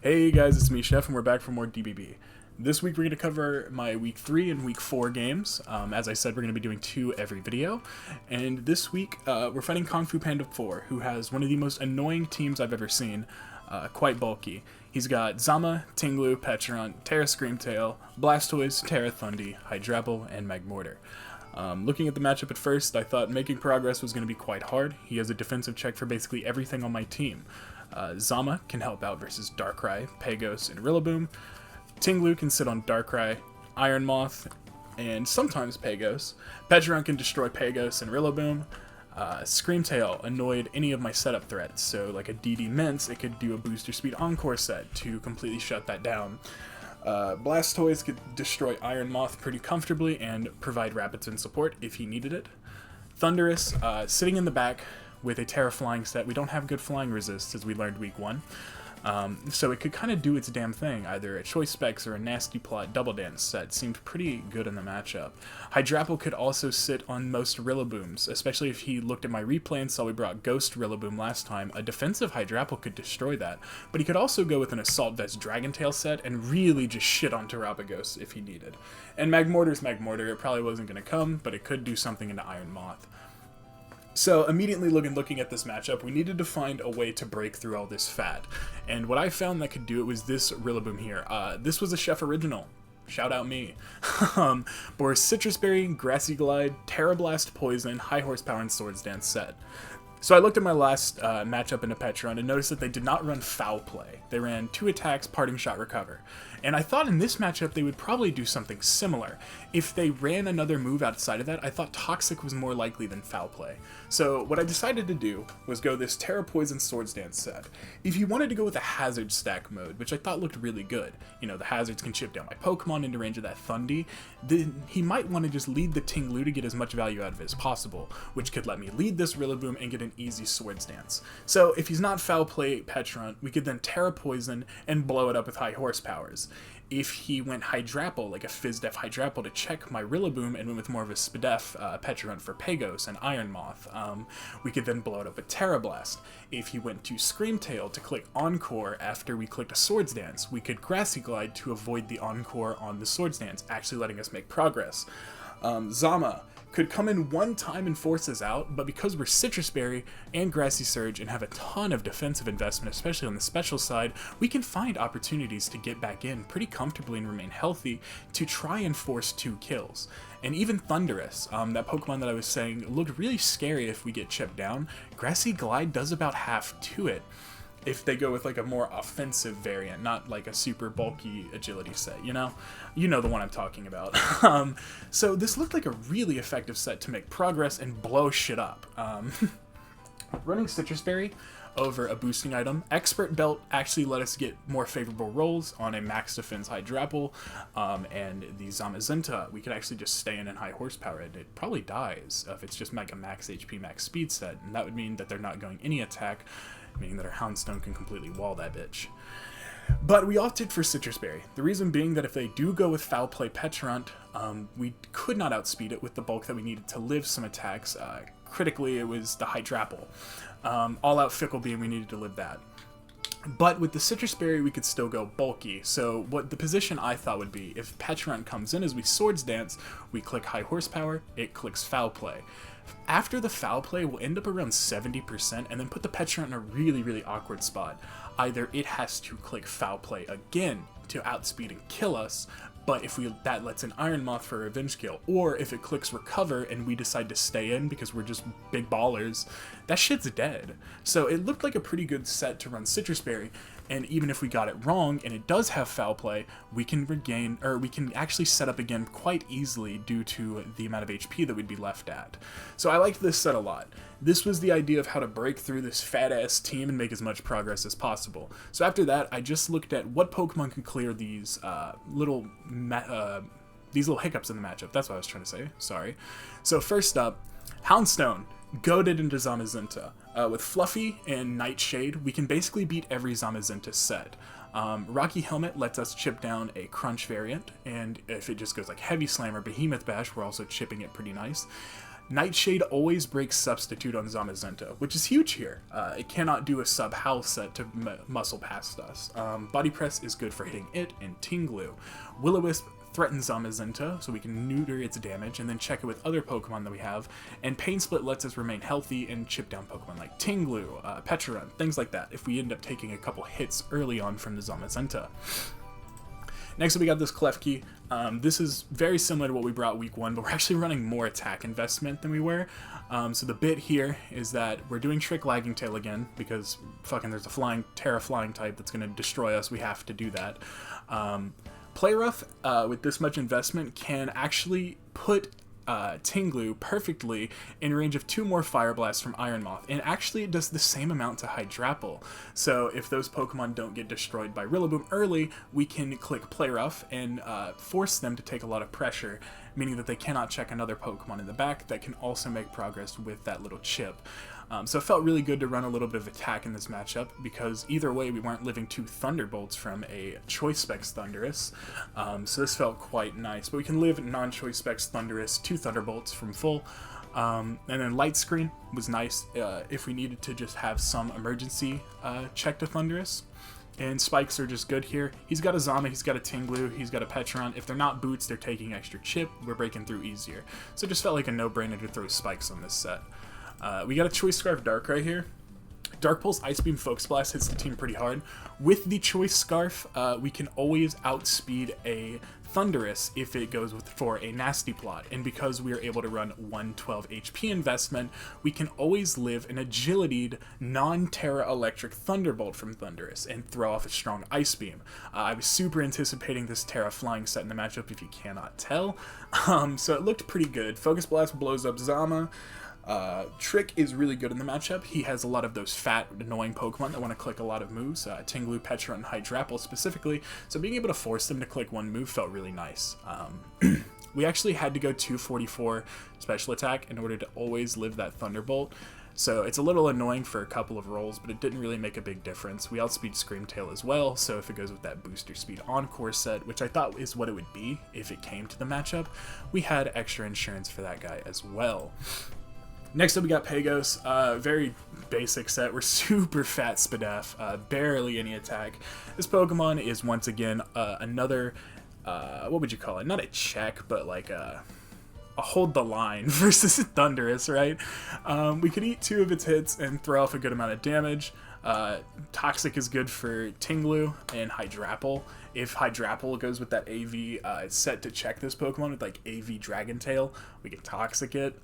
Hey guys, it's me, Chef, and we're back for more DBB. This week we're going to cover my week 3 and week 4 games. As I said, we're going to be doing 2 every video. And this week we're fighting Kung Fu Panda 4, who has one of the most annoying teams I've ever seen. Quite bulky. He's got Zama, Tinglu, Petulant, Tera Screamtail, Blastoise, Tera Thundi, Hydrapple, and Magmortar. Looking at the matchup at first, I thought making progress was going to be quite hard. He has a defensive check for basically everything on my team. Zama can help out versus Darkrai, Pagos, and Rillaboom. Tinglu can sit on Darkrai, Iron Moth, and sometimes Pagos. Petulant can destroy Pagos and Rillaboom. Screamtail annoyed any of my setup threats, so like a DD Mince, it could do a booster speed encore set to completely shut that down. Blastoise could destroy Iron Moth pretty comfortably and provide Rapids support if he needed it. Thundurus, sitting in the back with a Tera Flying set. We don't have good flying resist, as we learned week 1. So it could kind of do its damn thing. Either a Choice Specs or a Nasty Plot Double Dance set seemed pretty good in the matchup. Hydrapple could also sit on most Rillabooms, especially if he looked at my replay and saw we brought Ghost Rillaboom last time. A defensive Hydrapple could destroy that, but he could also go with an Assault Vest Dragon Tail set and really just shit on Terapagos if he needed. And Magmortar's Magmortar, it probably wasn't going to come, but it could do something into Iron Moth. So immediately looking at this matchup, we needed to find a way to break through all this fat. And what I found that could do it was this Rillaboom here. This was a Chef original. Shout out me. Boris Citrus Berry, Grassy Glide, Tera Blast Poison, High Horsepower, and Swords Dance set. So I looked at my last matchup into Petulant and noticed that they did not run Foul Play. They ran 2 attacks, Parting Shot, Recover. And I thought in this matchup they would probably do something similar. If they ran another move outside of that, I thought Toxic was more likely than Foul Play. So what I decided to do was go this Tera Poison Swords Dance set. If you wanted to go with a Hazard stack mode, which I thought looked really good, you know, the Hazards can chip down my Pokemon into range of that Thundi, then he might want to just lead the Tinglu to get as much value out of it as possible, which could let me lead this Rillaboom and get an easy Swords Dance. So if he's not Foul Play Petulant, we could then Tera Poison and blow it up with High Horsepowers. If he went Hydrapple, like a FizzDef Hydrapple to check my Rillaboom and went with more of a SPDef Petulant for Pagos and Iron Moth, we could then blow it up with Tera Blast. If he went to Screamtail to click Encore after we clicked a Swords Dance, we could Grassy Glide to avoid the Encore on the Swords Dance, actually letting us make progress. Zama could come in one time and force us out, but because we're Citrus Berry and Grassy Surge and have a ton of defensive investment, especially on the special side, we can find opportunities to get back in pretty comfortably and remain healthy to try and force 2 kills. And even Thundurus, that Pokemon that I was saying looked really scary if we get chipped down. Grassy Glide does about half to it if they go with like a more offensive variant, not like a super bulky agility set, you know? You know the one I'm talking about. So this looked like a really effective set to make progress and blow shit up. Running Citrus Berry over a boosting item, Expert Belt actually let us get more favorable rolls on a max defense Hydrapple, and the Zamazenta, we could actually just stay in High Horsepower, and it probably dies if it's just like a max HP, max speed set, and that would mean that they're not going any attack, meaning that our Houndstone can completely wall that bitch. But we opted for Citrus Berry. The reason being that if they do go with Foul Play Petulant, we could not outspeed it with the bulk that we needed to live some attacks. Critically, it was the Hydrapple. All out Fickle Beam, we needed to live that. But with the Citrus Berry, we could still go bulky. So what the position I thought would be, if Petulant comes in as we Swords Dance, we click High Horsepower, it clicks Foul Play. After the Foul Play, we'll end up around 70% and then put the Petulant in a really, really awkward spot. Either it has to click Foul Play again to outspeed and kill us, but if that lets in Iron Moth for a revenge kill, or if it clicks Recover and we decide to stay in because we're just big ballers, that shit's dead. So it looked like a pretty good set to run Citrus Berry, and even if we got it wrong and it does have Foul Play, we can regain, or we can actually set up again quite easily due to the amount of HP that we'd be left at. So I liked this set a lot. This was the idea of how to break through this fat-ass team and make as much progress as possible. So after that, I just looked at what Pokemon could clear these little hiccups in the matchup. That's what I was trying to say. Sorry. So first up, Houndstone. Goaded into Zamazenta. With Fluffy and Nightshade, we can basically beat every Zamazenta set. Rocky Helmet lets us chip down a Crunch variant, and if it just goes like Heavy Slam or Behemoth Bash, we're also chipping it pretty nice. Nightshade always breaks Substitute on Zamazenta, which is huge here. It cannot do a sub-house set to muscle past us. Body Press is good for hitting it and Tinglu. Will-O-Wisp threatens Zamazenta, so we can neuter its damage and then check it with other Pokemon that we have. And Pain Split lets us remain healthy and chip down Pokemon like Tinglu, Petrarun, things like that, if we end up taking a couple hits early on from the Zamazenta. Next up, we got this Klefki. This is very similar to what we brought week 1, but we're actually running more attack investment than we were. So the bit here is that we're doing Trick Lagging Tail again, because fucking there's a Tera Flying type that's going to destroy us. We have to do that. Play Rough, with this much investment, can actually put Tinglu perfectly in range of 2 more Fire Blasts from Iron Moth, and actually it does the same amount to Hydrapple. So if those Pokemon don't get destroyed by Rillaboom early, we can click Play Rough and force them to take a lot of pressure, meaning that they cannot check another Pokemon in the back that can also make progress with that little chip. So it felt really good to run a little bit of attack in this matchup, because either way we weren't living 2 Thunderbolts from a Choice Specs Thundurus, so this felt quite nice. But we can live non-Choice Specs Thundurus 2 Thunderbolts from full, and then Light Screen was nice if we needed to just have some emergency check to Thundurus. And Spikes are just good here. He's got a Zama, he's got a Tinglu, he's got a Petrarun. If they're not boots, they're taking extra chip, we're breaking through easier. So it just felt like a no-brainer to throw Spikes on this set. We got a Choice Scarf Dark right here. Dark Pulse Ice Beam Focus Blast hits the team pretty hard. With the Choice Scarf, we can always outspeed a Thundurus if it goes for a Nasty Plot, and because we are able to run 112 HP investment, we can always live an agilitied non-Tera Electric Thunderbolt from Thundurus and throw off a strong Ice Beam. I was super anticipating this Tera Flying set in the matchup, if you cannot tell, so it looked pretty good. Focus Blast blows up Zama. Trick is really good in the matchup. He has a lot of those fat, annoying Pokemon that want to click a lot of moves, Tinglu, Petra, and Hydrapple specifically, so being able to force them to click one move felt really nice. We actually had to go 244 special attack in order to always live that Thunderbolt, so it's a little annoying for a couple of rolls, but it didn't really make a big difference. We outspeed Screamtail as well, so if it goes with that booster speed Encore set, which I thought is what it would be if it came to the matchup, we had extra insurance for that guy as well. Next up, we got Pagos, very basic set. We're super fat Spadef, barely any attack. This Pokemon is once again another, what would you call it? Not a check, but like a hold the line versus Thundurus, right? We could eat 2 of its hits and throw off a good amount of damage. Toxic is good for Tinglu and Hydrapple. If Hydrapple goes with that AV set to check this Pokemon with like AV Dragon Tail, we can Toxic it.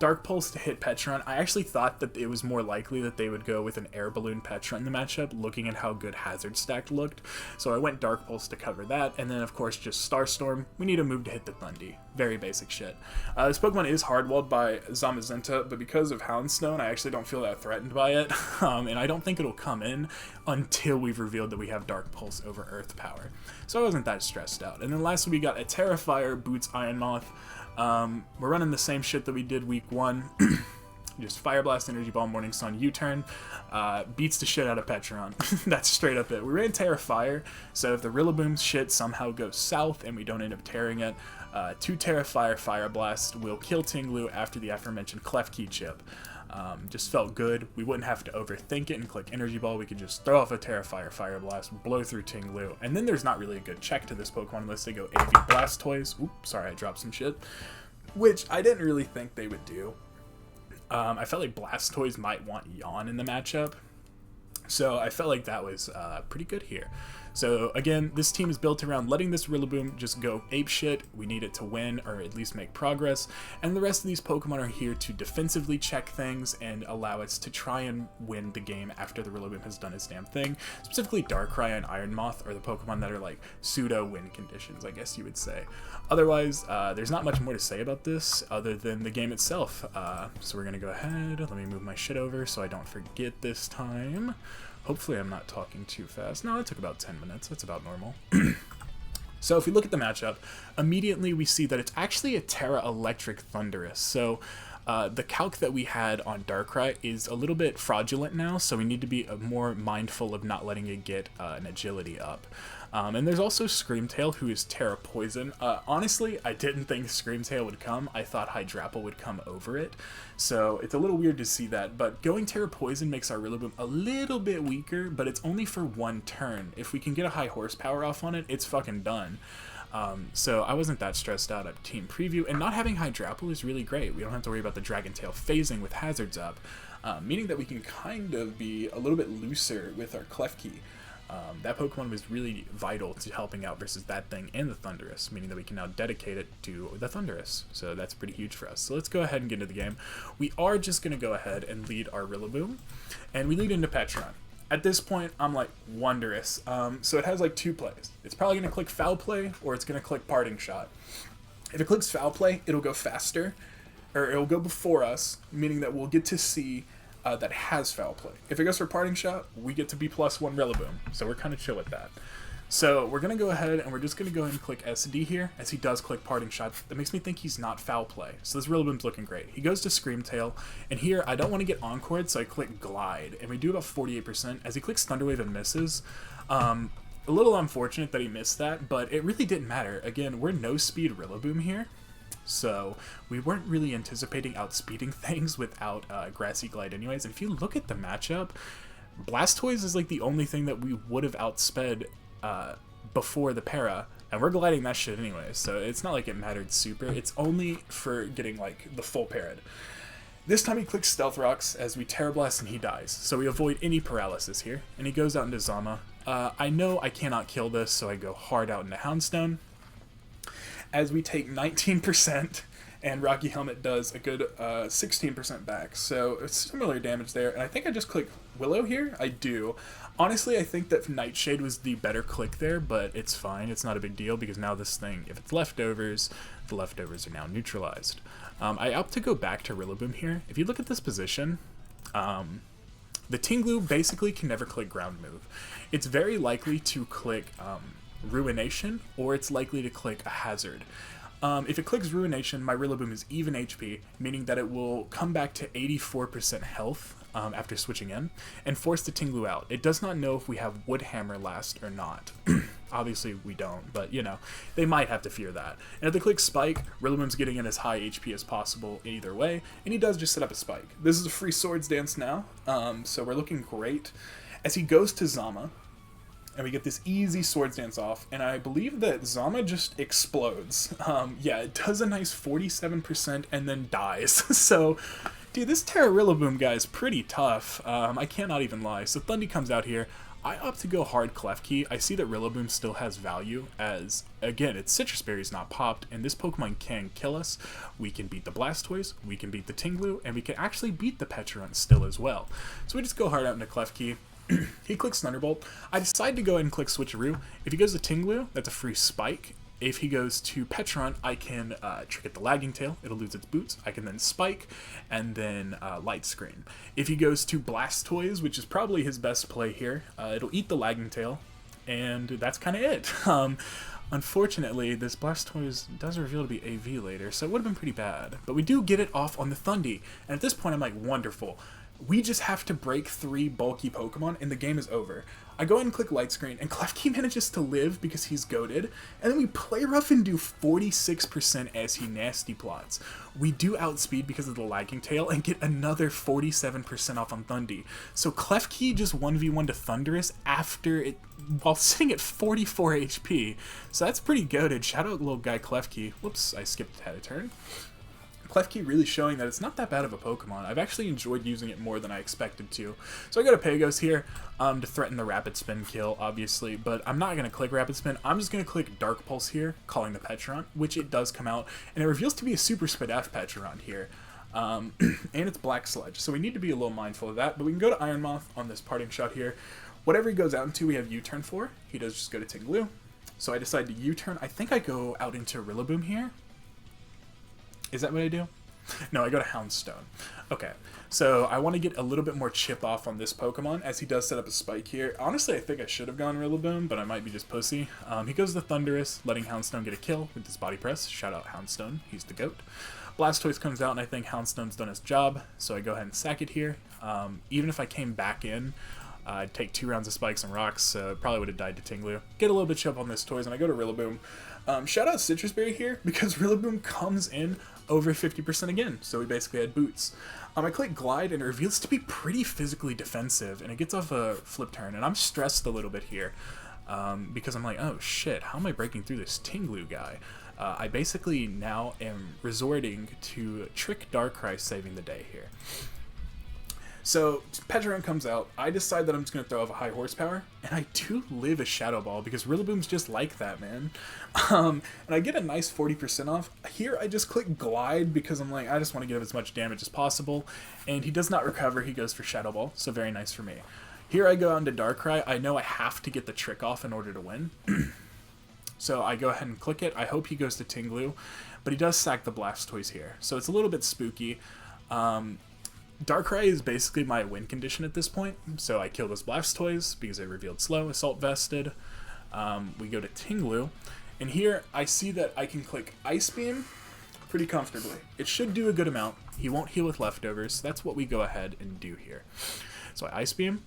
Dark Pulse to hit Petrarun. I actually thought that it was more likely that they would go with an Air Balloon Petrarun in the matchup, looking at how good Hazard Stack looked. So I went Dark Pulse to cover that, and then of course just Starstorm. We need a move to hit the Thundy. Very basic shit. This Pokemon is hardwalled by Zamazenta, but because of Houndstone, I actually don't feel that threatened by it, and I don't think it'll come in until we've revealed that we have Dark Pulse over Earth Power. So I wasn't that stressed out. And then lastly, we got a Terrifier Boots Iron Moth. We're running the same shit that we did week 1. Just Fire Blast, Energy Ball, Morning Sun, U-Turn. Beats the shit out of Petrarun. That's straight up it. We ran Terrifire, so if the Rillaboom shit somehow goes south and we don't end up tearing it, 2 Terrifire Fire Blast will kill Tinglu after the aforementioned Klefki chip. Just felt good. We wouldn't have to overthink it and click Energy Ball. We could just throw off a Terrifire Fire Blast, blow through Tinglu, and then there's not really a good check to this Pokemon unless they go AV Blastoise. Oops, sorry, I dropped some shit. Which I didn't really think they would do. I felt like Blastoise might want Yawn in the matchup, so I felt like that was pretty good here. So again, this team is built around letting this Rillaboom just go apeshit. We need it to win, or at least make progress, and the rest of these Pokemon are here to defensively check things and allow us to try and win the game after the Rillaboom has done its damn thing. Specifically, Darkrai and Iron Moth are the Pokemon that are like pseudo-win conditions, I guess you would say. Otherwise, there's not much more to say about this other than the game itself. So we're gonna go ahead, let me move my shit over so I don't forget this time. Hopefully I'm not talking too fast. No, it took about 10 minutes. That's about normal. So if we look at the matchup, immediately we see that it's actually a Tera Electric Thundurus. So The calc that we had on Darkrai is a little bit fraudulent now, so we need to be more mindful of not letting it get an agility up. And there's also Screamtail, who is Tera Poison. Honestly, I didn't think Screamtail would come. I thought Hydrapple would come over it. So it's a little weird to see that. But going Tera Poison makes our Rillaboom a little bit weaker, but it's only for one turn. If we can get a high horsepower off on it, it's fucking done. So I wasn't that stressed out at Team Preview, and not having Hydrapple is really great. We don't have to worry about the Dragon Tail phasing with hazards up, meaning that we can kind of be a little bit looser with our Klefki. That Pokemon was really vital to helping out versus that thing and the Thundurus, meaning that we can now dedicate it to the Thundurus. So that's pretty huge for us. So let's go ahead and get into the game. We are just going to go ahead and lead our Rillaboom, and we lead into Petron. At this point, I'm like, wondrous. So it has like two plays. It's probably going to click Foul Play, or it's going to click Parting Shot. If it clicks Foul Play, it'll go faster, or it'll go before us, meaning that we'll get to see that has Foul Play. If it goes for Parting Shot, we get to be +1 Rillaboom, so we're kind of chill with that. So we're going to go ahead and we're just going to go ahead and click SD here, as he does click Parting Shot. That makes me think he's not Foul Play. So this Rillaboom's looking great. He goes to Screamtail, and here I don't want to get Encored, so I click Glide, and we do about 48%. As he clicks Thunderwave and misses, a little unfortunate that he missed that, but it really didn't matter. Again, we're no-speed Rillaboom here, so we weren't really anticipating outspeeding things without Grassy Glide anyways. And if you look at the matchup, Blastoise is like the only thing that we would have outsped before the para, and we're gliding that shit anyway, so it's not like it mattered super. It's only for getting like the full parad. This time he clicks Stealth Rocks as we Terra Blast and he dies, so we avoid any paralysis here, and he goes out into Zama. I know I cannot kill this, so I go hard out into Houndstone as we take 19%, and Rocky Helmet does a good 16% back, so it's similar damage there. And I think I just click Willow here. I do. Honestly, I think that Nightshade was the better click there, but it's fine. It's not a big deal, because now this thing, if it's leftovers, the leftovers are now neutralized. I opt to go back to Rillaboom here. If you look at this position, the Tinglu basically can never click Ground Move. It's very likely to click Ruination, or it's likely to click a Hazard. If it clicks Ruination, my Rillaboom is even HP, meaning that it will come back to 84% health after switching in, and force the Tinglu out. It does not know if we have Wood Hammer last or not. Obviously we don't, but you know, they might have to fear that. And if they click Spike, Rillaboom's getting in as high HP as possible either way, and he does just set up a Spike. This is a free Swords Dance now, so we're looking great. As he goes to Zama, and we get this easy Swords Dance off, and I believe that Zama just explodes. Yeah, it does a nice 47% and then dies. So, dude, this Tera Rillaboom guy is pretty tough. I cannot even lie. So Thundy comes out here. I opt to go hard Klefki. I see that Rillaboom still has value as, again, its Citrus Berry's not popped, and this Pokemon can kill us. We can beat the Blastoise, we can beat the Tinglu, and we can actually beat the Petron still as well. So we just go hard out into Klefki. He clicks Thunderbolt. I decide to go ahead and click Switcheroo. If he goes to Tinglu, that's a free Spike. If he goes to Petron, I can trick the Lagging Tail. It'll lose its boots. I can then Spike, and then Light Screen. If he goes to Blastoise, which is probably his best play here, it'll eat the Lagging Tail, and that's kind of it. Unfortunately, this Blastoise does reveal to be AV later, so it would have been pretty bad. But we do get it off on the Thundy, and at this point I'm like, wonderful. We just have to break 3 bulky Pokemon and the game is over. I go ahead and click Light Screen, and Klefki manages to live because he's goated, and then we play rough and do 46% as he nasty plots. We do outspeed because of the Lagging Tail and get another 47% off on Thundy. So Klefki just 1v1 to Thundurus after it, while sitting at 44 HP. So that's pretty goated. Shout out little guy Klefki. Whoops, I skipped ahead a turn. Klefki really showing that it's not that bad of a Pokemon. I've actually enjoyed using it more than I expected to. So I go to Pagos here to threaten the Rapid Spin kill, obviously, but I'm not going to click Rapid Spin. I'm just going to click Dark Pulse here, calling the Petron, which it does come out, and it reveals to be a Super Spadaf Petron here. And it's Black Sludge, so we need to be a little mindful of that, but we can go to Iron Moth on this Parting Shot here. Whatever he goes out into, we have U-turn for. He does just go to Tinglu. So I decide to U-turn. I think I go out into Rillaboom here. Is that what I do? No, I go to Houndstone. Okay, so I want to get a little bit more chip off on this Pokemon, as he does set up a Spike here. Honestly, I think I should have gone Rillaboom, but I might be just pussy. He goes to Thundurus, letting Houndstone get a kill with his Body Press. Shout out Houndstone, he's the GOAT. Blastoise comes out, and I think Houndstone's done its job, so I go ahead and sack it here. Even if I came back in, I'd take 2 rounds of spikes and rocks, so probably would have died to Tinglu. Get a little bit chip on this toys, and I go to Rillaboom. Shout out Citrus Berry here, because Rillaboom comes in over 50% again, so we basically had boots. I click Glide, and it reveals to be pretty physically defensive, and it gets off a flip turn, and I'm stressed a little bit here, because I'm like, oh shit, how am I breaking through this Tinglu guy? I basically now am resorting to Trick Darkrai saving the day here. So, Pecharunt comes out, I decide that I'm just going to throw off a high horsepower, and I do live a Shadow Ball, because Rillaboom's just like that, man. And I get a nice 40% off. Here, I just click Glide, because I'm like, I just want to give as much damage as possible, and he does not recover, he goes for Shadow Ball, so very nice for me. Here I go on to Darkrai, I know I have to get the trick off in order to win. So I go ahead and click it, I hope he goes to Tinglu, but he does sack the Blastoise here, so it's a little bit spooky. Darkrai is basically my win condition at this point, so I kill this Blastoise because it revealed slow, Assault Vested. We go to Tinglu, and here I see that I can click Ice Beam pretty comfortably. It should do a good amount. He won't heal with leftovers, so that's what we go ahead and do here. So I Ice Beam,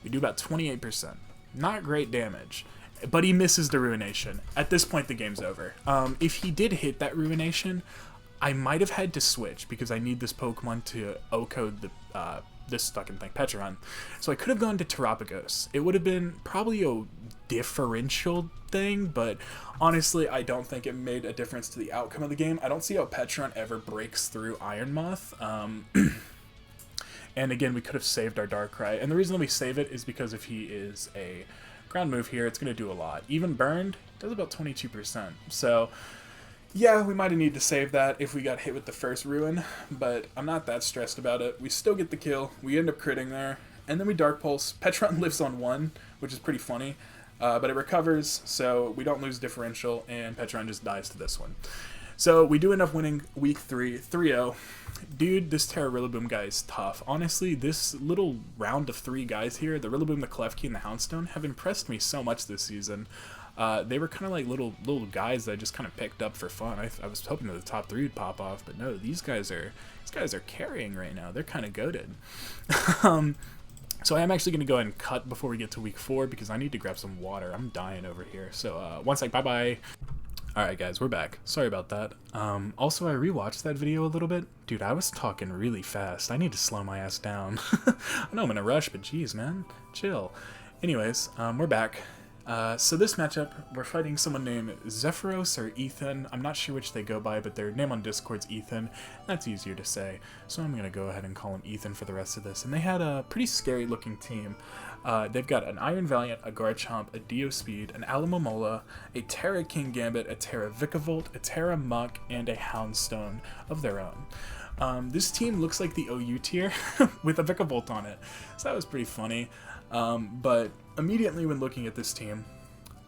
we do about 28%. Not great damage, but he misses the Ruination. At this point, the game's over. If he did hit that Ruination, I might have had to switch because I need this Pokemon to O-code the this fucking thing, Pecharunt. So I could have gone to Terapagos. It would have been probably a differential thing, but honestly, I don't think it made a difference to the outcome of the game. I don't see how Pecharunt ever breaks through Iron Moth. And again, we could have saved our Darkrai. And the reason that we save it is because if he is a ground move here, it's going to do a lot. Even Burned does about 22%. So yeah, we might have needed to save that if we got hit with the first Ruin, but I'm not that stressed about it. We still get the kill, we end up critting there, and then we Dark Pulse. Pecharunt lives on 1, which is pretty funny, but it recovers, so we don't lose differential, and Pecharunt just dies to this one. So we do end up winning week 3, 3-0. Dude, this Tera Rillaboom guy is tough. Honestly, this little round of 3 guys here, the Rillaboom, the Klefki, and the Houndstone, have impressed me so much this season. They were kind of like little guys that I just kind of picked up for fun. I was hoping that the top 3 would pop off, but no, these guys are carrying right now. They're kind of goated. So I am actually going to go ahead and cut before we get to week 4 because I need to grab some water. I'm dying over here. So one sec, bye-bye. Alright guys, we're back. Sorry about that. Also, I rewatched that video a little bit. Dude, I was talking really fast. I need to slow my ass down. I know I'm in a rush, but geez, man. Chill. Anyways, we're back. So this matchup, we're fighting someone named Zephyros or Ethan. I'm not sure which they go by, but their name on Discord's Ethan. That's easier to say. So I'm going to go ahead and call him Ethan for the rest of this. And they had a pretty scary looking team. They've got an Iron Valiant, a Garchomp, a Dio Speed, an Alamomola, a Tera King Gambit, a Tera Vikavolt, a Tera Muck, and a Houndstone of their own. This team looks like the OU tier with a Vikavolt on it. So that was pretty funny. But immediately when looking at this team,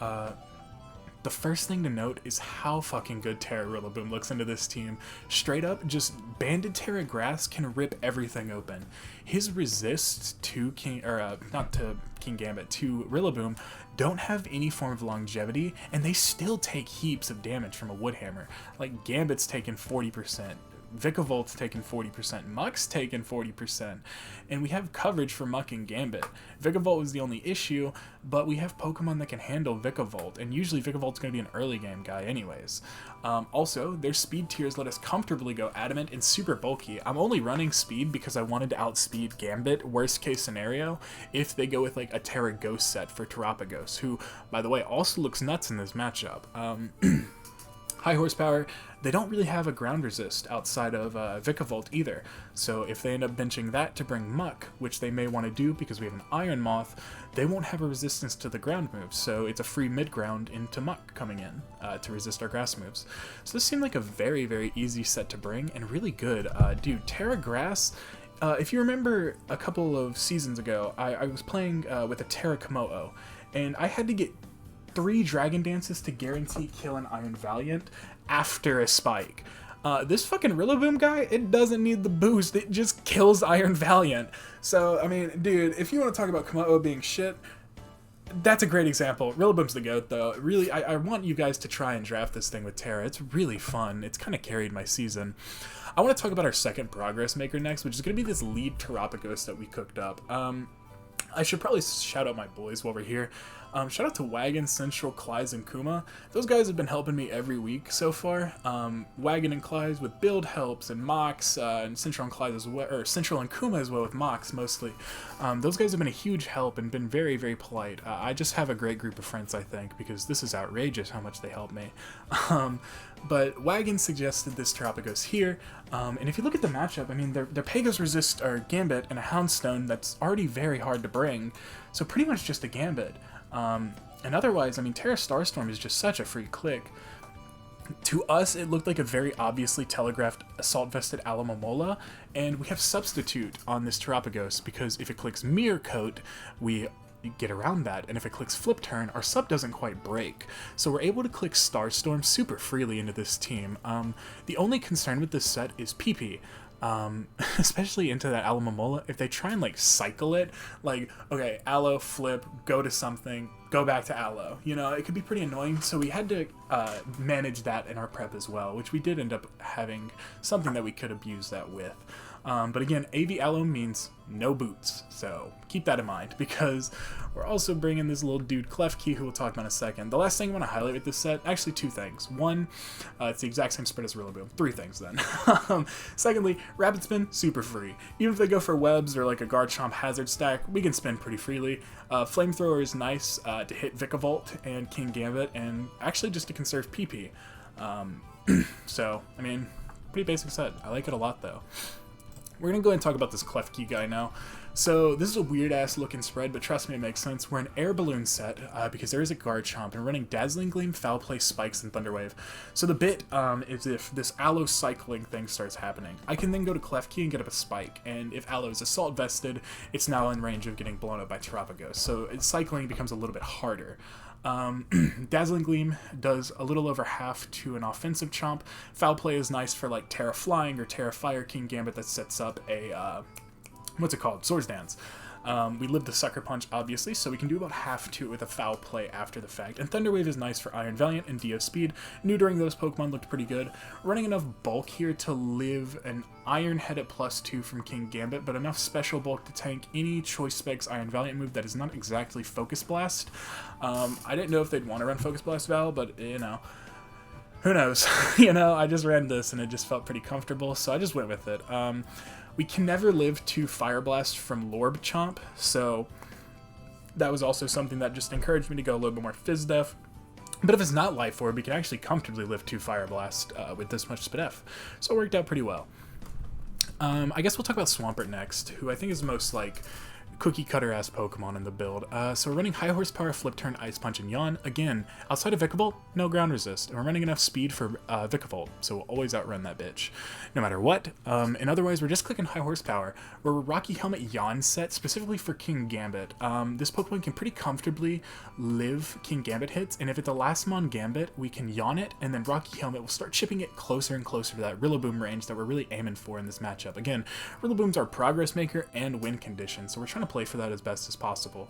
the first thing to note is how fucking good Tera Rillaboom looks into this team. Straight up, just Banded Tera Grass can rip everything open. His resists to not to King Gambit, to Rillaboom don't have any form of longevity, and they still take heaps of damage from a Wood Hammer. Like, Gambit's taken 40%. Vikavolt's taken 40%, Muck's taken 40%, and we have coverage for Muck and Gambit. Vikavolt was the only issue, but we have Pokemon that can handle Vikavolt, and usually Vikavolt's going to be an early game guy anyways. Also, their speed tiers let us comfortably go Adamant and super bulky. I'm only running speed because I wanted to outspeed Gambit, worst case scenario, if they go with like a Tera Ghost set for Terapagos, who, by the way, also looks nuts in this matchup. High horsepower, they don't really have a ground resist outside of Vikavolt either, so if they end up benching that to bring Muck, which they may want to do because we have an Iron Moth, they won't have a resistance to the ground moves, so it's a free mid-ground into Muck coming in to resist our grass moves. So this seemed like a very, very easy set to bring, and really good. Dude, Tera Grass, if you remember a couple of seasons ago, I was playing with a Tera Komodo, and I had to get 3 Dragon Dances to guarantee kill an Iron Valiant after a spike. This fucking Rillaboom guy, it doesn't need the boost, it just kills Iron Valiant. So, I mean, dude, if you want to talk about Komodo being shit, That's a great example. Rillaboom's the GOAT, though. Really, I want you guys to try and draft this thing with Tera. It's really fun. It's kind of carried my season. I want to talk about our second progress maker next, which is going to be this lead Terapagos that we cooked up. I should probably shout out my boys while we're here. Shout out to Wagon, Central, Clydes, and Kuma. Those guys have been helping me every week so far. Wagon and Clydes with build helps and mocks, and Central and Clydes as well, or Central and Kuma as well with mocks mostly. Those guys have been a huge help and been very, very polite. I just have a great group of friends, I think, because this is outrageous how much they help me. But Wagon suggested this Terapagos here, and if you look at the matchup, I mean, their Pagos resist are Gambit and a Houndstone that's already very hard to bring, so pretty much just a Gambit. And otherwise, I mean, Tera Starstorm is just such a free click. To us, it looked like a very obviously telegraphed Assault-Vested Alamomola, and we have Substitute on this Terapagos, because if it clicks Mirror Coat, we get around that, and if it clicks Flip Turn, our sub doesn't quite break. So we're able to click Starstorm super freely into this team. The only concern with this set is PP. Especially into that Alamomola, if they try and like cycle it, like, okay, Aloe, flip, go to something, go back to Aloe, you know, it could be pretty annoying, so we had to manage that in our prep as well, which we did end up having something that we could abuse that with. But again, AV Aloe means no boots, so keep that in mind, because we're also bringing this little dude Klefki, who we'll talk about in a second. The last thing I want to highlight with this set, actually two things. One, it's the exact same spread as Rillaboom. Three things then. Secondly, Rapid Spin, super free. Even if they go for webs or like a Garchomp hazard stack, we can spin pretty freely. Flamethrower is nice to hit Vikavolt and King Gambit, and actually just to conserve PP. So, I mean, pretty basic set. I like it a lot though. We're going to go ahead and talk about this Klefki guy now. So this is a weird-ass looking spread, but trust me, it makes sense. We're an Air Balloon set, because there is a Garchomp, and we're running Dazzling Gleam, Foul Play, Spikes, and Thunder Wave. So the bit is if this Aloe cycling thing starts happening, I can then go to Klefki and get up a Spike, and if Aloe is Assault Vested, it's now in range of getting blown up by Terapagos, so cycling becomes a little bit harder. Dazzling Gleam does a little over half to an offensive chomp. Foul Play is nice for like Tera Flying or Tera Fire King Gambit that sets up a, what's it called? Swords Dance. We live the Sucker Punch, obviously, so we can do about half to it with a Foul Play after the fact. And Thunder Wave is nice for Iron Valiant and Dio Speed. Neutering those Pokemon looked pretty good. Running enough bulk here to live an Iron Head at +2 from King Gambit, but enough special bulk to tank any Choice Specs Iron Valiant move that is not exactly Focus Blast. I didn't know if they'd want to run Focus Blast Val, but, you know, who knows? You know, I just ran this and it just felt pretty comfortable, so I just went with it. We can never live to Fire Blast from Lorb Chomp, so that was also something that just encouraged me to go a little bit more Fizz Def. But if it's not Life Orb, we can actually comfortably live to Fire Blast with this much Spidef, so it worked out pretty well. I guess we'll talk about Swampert next, who I think is the most, like, cookie cutter ass Pokemon in the build. So we're running High Horsepower, Flip Turn, Ice Punch, and Yawn. Again, outside of Vikavolt, no ground resist. And we're running enough speed for Vikavolt, so we'll always outrun that bitch, no matter what. And otherwise, we're just clicking High Horsepower. We're a Rocky Helmet Yawn set, specifically for King Gambit. This Pokemon can pretty comfortably live King Gambit hits, and if it's the last Mon Gambit, we can Yawn it, and then Rocky Helmet will start chipping it closer and closer to that Rillaboom range that we're really aiming for in this matchup. Again, Rillaboom's our progress maker and win condition, so we're trying to play for that as best as possible.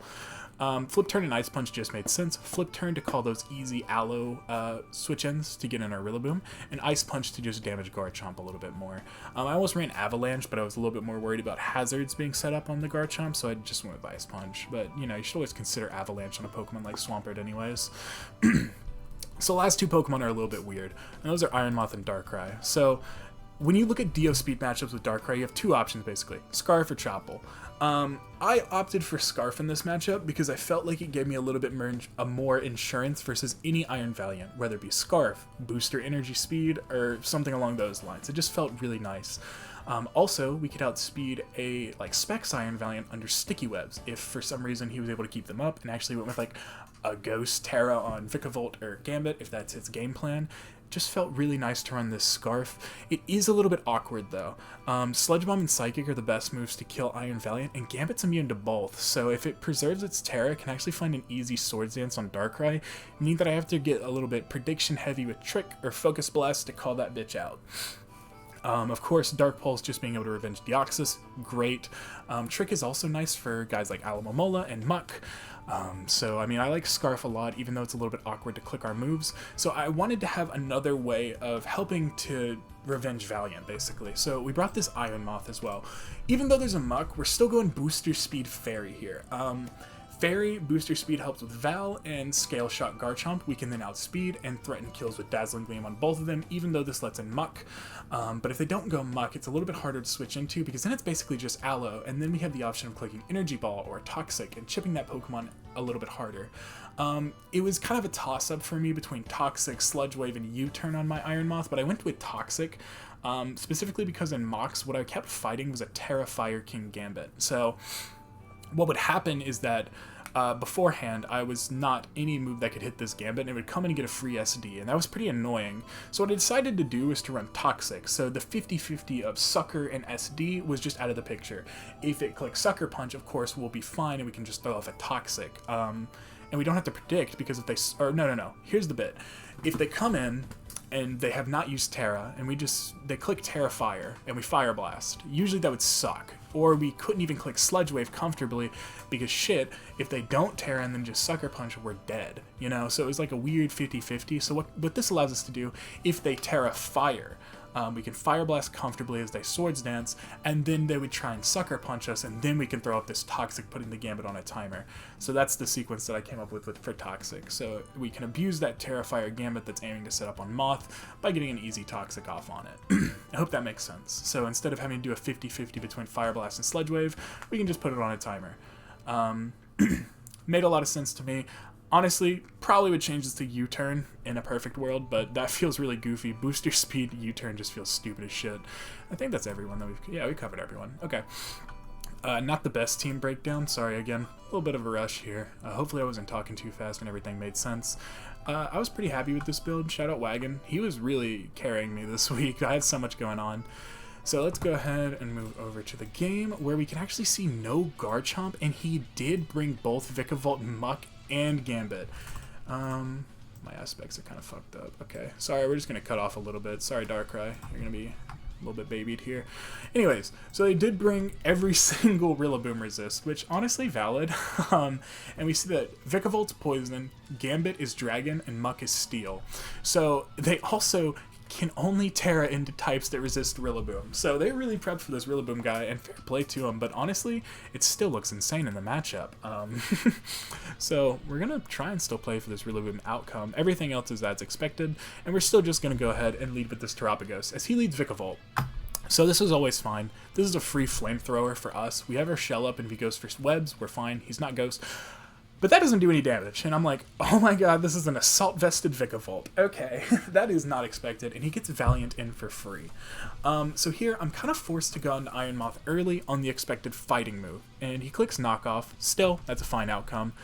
Flip Turn and Ice Punch just made sense. Flip Turn to call those easy Aloe switch-ins to get in our Rillaboom, and Ice Punch to just damage Garchomp a little bit more. I almost ran Avalanche, but I was a little bit more worried about hazards being set up on the Garchomp, so I just went with Ice Punch. But, you know, you should always consider Avalanche on a Pokemon like Swampert anyways. So the last two Pokemon are a little bit weird, and those are Iron Moth and Darkrai. So when you look at Dio Speed matchups with Darkrai, you have two options basically, Scarf or Chopple. I opted for Scarf in this matchup because I felt like it gave me a little bit more insurance versus any Iron Valiant, whether it be Scarf, Booster Energy Speed, or something along those lines. It just felt really nice. Also, we could outspeed a Specs Iron Valiant under Sticky Webs if for some reason he was able to keep them up and actually went with like a Ghost Tera on Vikavolt or Gambit if that's its game plan. Just felt really nice to run this Scarf. It is a little bit awkward though. Sludge Bomb and Psychic are the best moves to kill Iron Valiant, and Gambit's immune to both, so if it preserves its Tera, it can actually find an easy Swords Dance on Darkrai, meaning that I have to get a little bit prediction heavy with Trick or Focus Blast to call that bitch out. Of course, Dark Pulse just being able to revenge Deoxys, great. Trick is also nice for guys like Alamomola and Muck. So, I mean, I like Scarf a lot, even though it's a little bit awkward to click our moves. So I wanted to have another way of helping to revenge Valiant, basically. So we brought this Iron Moth as well. Even though there's a Muck, we're still going Booster Speed Fairy here. Fairy booster speed helps with Val, and Scale Shot Garchomp we can then outspeed and threaten kills with Dazzling Gleam on both of them, even though this lets in Muck. But if they don't go Muck, it's a little bit harder to switch into, because then it's basically just Aloe, and then we have the option of clicking Energy Ball or Toxic and chipping that Pokemon a little bit harder. It was kind of a toss-up for me between Toxic, Sludge Wave, and U-Turn on my Iron Moth, but I went with Toxic, specifically because in Mox, what I kept fighting was a Tera Fire King Gambit. So what would happen is that beforehand, I was not any move that could hit this Gambit, and it would come in and get a free SD, and that was pretty annoying. So what I decided to do was to run Toxic, so the 50-50 of Sucker and SD was just out of the picture. If it clicks Sucker Punch, of course, we'll be fine, and we can just throw off a Toxic. And we don't have to predict, because if they... no, here's the bit. If they come in and they have not used Terra, and they click Terra Fire, and we Fire Blast, usually that would suck. Or we couldn't even click Sludge Wave comfortably, because shit, if they don't Terra and then just Sucker Punch, we're dead, you know? So it was like a weird 50-50. So what this allows us to do, if they Terra Fire, we can Fire Blast comfortably as they Swords Dance, and then they would try and Sucker Punch us, and then we can throw up this Toxic, putting the Gambit on a timer. So that's the sequence that I came up with for Toxic. So we can abuse that Terra Fire Gambit that's aiming to set up on Moth by getting an easy Toxic off on it. I hope that makes sense. So instead of having to do a 50-50 between Fire Blast and Sludge Wave, we can just put it on a timer. Made a lot of sense to me. Honestly, probably would change this to U-Turn in a perfect world, but that feels really goofy. Booster Speed U-Turn just feels stupid as shit. I think that's everyone that we covered everyone. Okay. Not the best team breakdown. Sorry again. A little bit of a rush here. Hopefully I wasn't talking too fast and everything made sense. I was pretty happy with this build. Shout out Wagon. He was really carrying me this week. I had so much going on. So let's go ahead and move over to the game where we can actually see no Garchomp, and he did bring both Vikavolt, Muck, and Gambit. My aspects are kind of fucked up. Okay, sorry, we're just going to cut off a little bit. Sorry, Darkrai, you're going to be a little bit babied here. Anyways, so they did bring every single Rillaboom resist, which honestly valid. And we see that Vikavolt's Poison, Gambit is Dragon, and Muck is Steel. So they also can only Terra into types that resist Rillaboom. So they really prepped for this Rillaboom guy, and fair play to him, but honestly, it still looks insane in the matchup. So we're going to try and still play for this Rillaboom outcome. Everything else is as expected, and we're still just going to go ahead and lead with this Terapagos, as he leads Vikavolt. So this is always fine. This is a free flamethrower for us. We have our shell up, and if he goes for webs, we're fine. He's not Ghost. But that doesn't do any damage, and I'm like, oh my god, this is an Assault-vested Vikavolt. Okay, that is not expected, and he gets Valiant in for free. So here, I'm kind of forced to go into Iron Moth early on the expected fighting move, and he clicks Knockoff. Still, that's a fine outcome.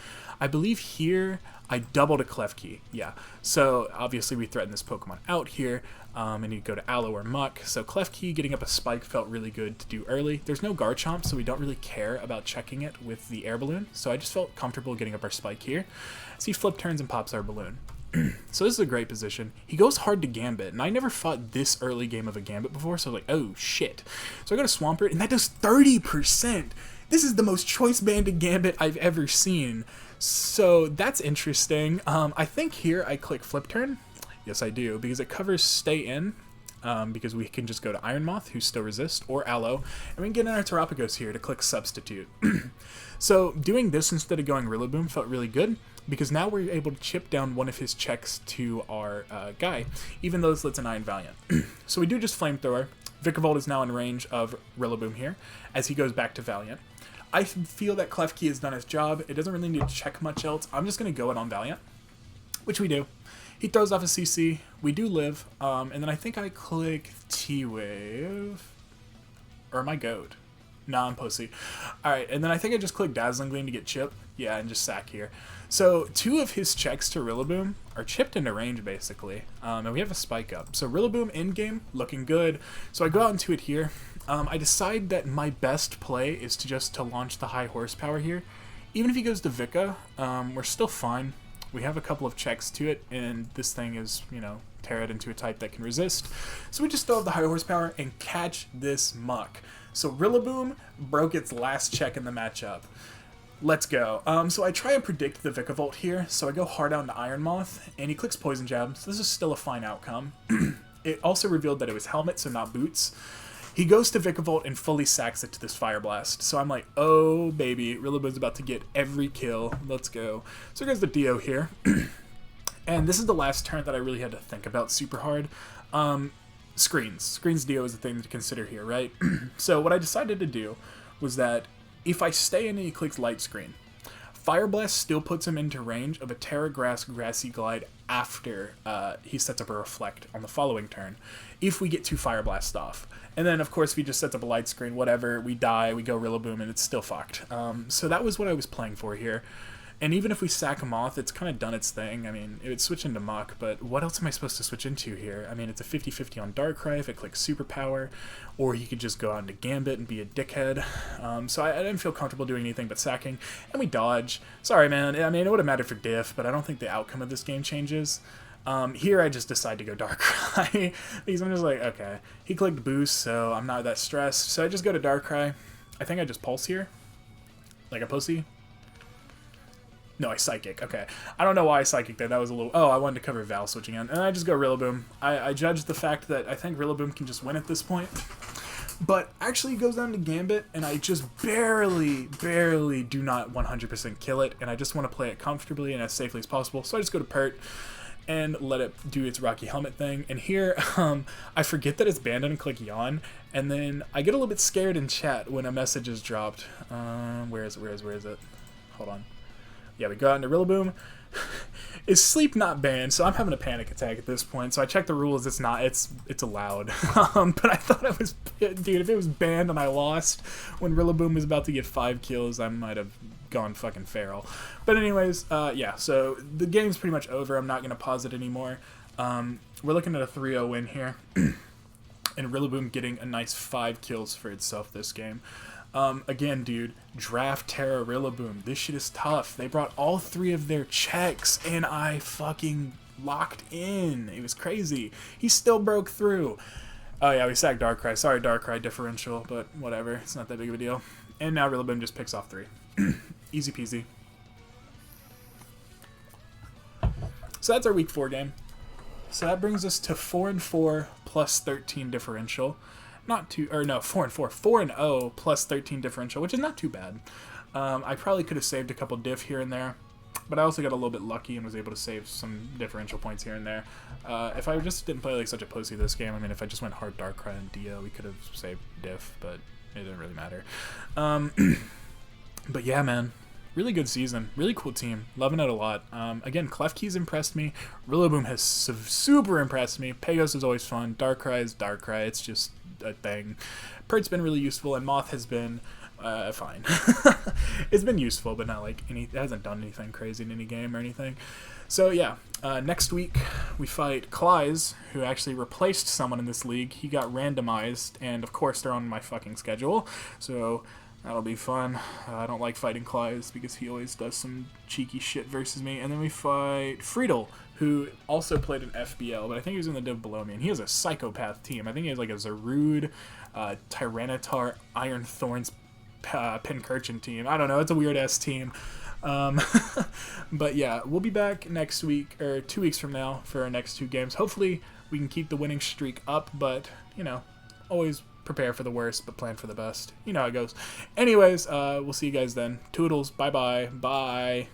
I believe here, I doubled a Klefki, yeah. So obviously we threaten this Pokemon out here, and you go to Aloe or Muck. So Klefki getting up a Spike felt really good to do early. There's no Garchomp, so we don't really care about checking it with the Air Balloon. So I just felt comfortable getting up our Spike here. So he flip turns and pops our Balloon. So this is a great position. He goes hard to Gambit, and I never fought this early game of a Gambit before, so I was like, oh shit. So I go to Swampert, and that does 30%. This is the most choice banded Gambit I've ever seen. So that's interesting. I think here I click Flip Turn. Yes, I do, because it covers Stay In, because we can just go to Iron Moth, who still resists, or Aloe, and we can get in our Terapagos here to click Substitute. So doing this instead of going Rillaboom felt really good, because now we're able to chip down one of his checks to our guy, even though this lets an Iron Valiant. So we do just Flamethrower. Vikavolt is now in range of Rillaboom here, as he goes back to Valiant. I feel that Klefki has done his job. It doesn't really need to check much else. I'm just going to go it on Valiant, which we do. He throws off a CC. We do live. And then I think I click T-Wave. Or am I goat? Nah, I'm pussy. Alright, and then I think I just click Dazzling Gleam to get chip. Yeah, and just sack here. So 2 of his checks to Rillaboom are chipped into range, basically. And we have a Spike up. So Rillaboom in-game, looking good. So I go out into it here. I decide that my best play is to launch the high horsepower here. Even if he goes to Vika, we're still fine. We have a couple of checks to it, and this thing is, you know, Tera it into a type that can resist. So we just still have the high horsepower and catch this muck. So Rillaboom broke its last check in the matchup. Let's go. So I try and predict the Vikavolt here, so I go hard out into Iron Moth, and he clicks Poison Jab, so this is still a fine outcome. It also revealed that it was Helmet, so not Boots. He goes to Vikavolt and fully sacks it to this Fire Blast, so I'm like, oh baby, Rillaboom's about to get every kill. Let's go. So here's the Dio here, and this is the last turn that I really had to think about super hard. Screens Dio is the thing to consider here, right? So what I decided to do was that if I stay in and he clicks Light Screen, Fire Blast still puts him into range of a Tera Grass Grassy Glide after he sets up a Reflect on the following turn, if we get 2 Fire Blasts off. And then, of course, if he just sets up a Light Screen, whatever, we die, we go Rillaboom, and it's still fucked. So that was what I was playing for here. And even if we sack Moth, it's kind of done its thing. I mean, it would switch into Muck, but what else am I supposed to switch into here? I mean, it's a 50-50 on Darkrai if it clicks Superpower, or he could just go out into Gambit and be a dickhead. So I didn't feel comfortable doing anything but sacking, and we dodge. Sorry, man. I mean, it would have mattered for Diff, but I don't think the outcome of this game changes. Here I just decide to go Darkrai, because I'm just like, okay, he clicked Boost, so I'm not that stressed. So I just go to Darkrai. I think I just Pulse here, like a pussy. No, I Psychic. Okay. I don't know why I Psychic there. That was a little... Oh, I wanted to cover Val switching in. And I just go Rillaboom. I judge the fact that I think Rillaboom can just win at this point. But actually it goes down to Gambit, and I just barely do not 100% kill it. And I just want to play it comfortably and as safely as possible. So I just go to Pert and let it do its Rocky Helmet thing. And here, I forget that it's banned and click Yawn. And then I get a little bit scared in chat when a message is dropped. Where is it? Hold on. Yeah, we go out into Rillaboom. Is sleep not banned? So I'm having a panic attack at this point. So I checked the rules. It's not. It's allowed. But I thought it was... Dude, if it was banned and I lost when Rillaboom was about to get 5 kills, I might have gone fucking feral. But anyways, yeah. So the game's pretty much over. I'm not going to pause it anymore. We're looking at a 3-0 win here. And Rillaboom getting a nice 5 kills for itself this game. Again, dude, draft Tera Rillaboom. This shit is tough. They brought all 3 of their checks, and I fucking locked in. It was crazy. He still broke through. Oh, yeah, we sacked Darkrai. Sorry, Darkrai differential, but whatever. It's not that big of a deal. And now Rillaboom just picks off 3. Easy peasy. So that's our week 4 game. So that brings us to 4-4 plus 13 differential. Not too, or no, 4-4, 4-0 plus 13 differential, which is not too bad. I probably could have saved a couple diff here and there, but I also got a little bit lucky and was able to save some differential points here and there. If I just didn't play like such a pussy this game, I mean, if I just went hard Darkrai and Dio, we could have saved diff, but it didn't really matter. But yeah, man. Really good season. Really cool team. Loving it a lot. Again, Klefki's impressed me. Rillaboom has super impressed me. Pegos is always fun. Darkrai is Darkrai. It's just a thing. Pert's been really useful, and Moth has been fine. It's been useful, but not like it hasn't done anything crazy in any game or anything. So yeah, next week we fight Klyze, who actually replaced someone in this league. He got randomized, and of course they're on my fucking schedule. So that'll be fun. I don't like fighting Klyze because he always does some cheeky shit versus me. And then we fight Friedel, who also played in FBL, but I think he was in the div below me. And he has a psychopath team. I think he has like a Zarude, Tyranitar, Iron Thorns, Pincurchin team. I don't know. It's a weird-ass team. But yeah, we'll be back next week, or 2 weeks from now, for our next 2 games. Hopefully we can keep the winning streak up, but, you know, always prepare for the worst, but plan for the best. You know how it goes. Anyways, we'll see you guys then. Toodles. Bye-bye. Bye.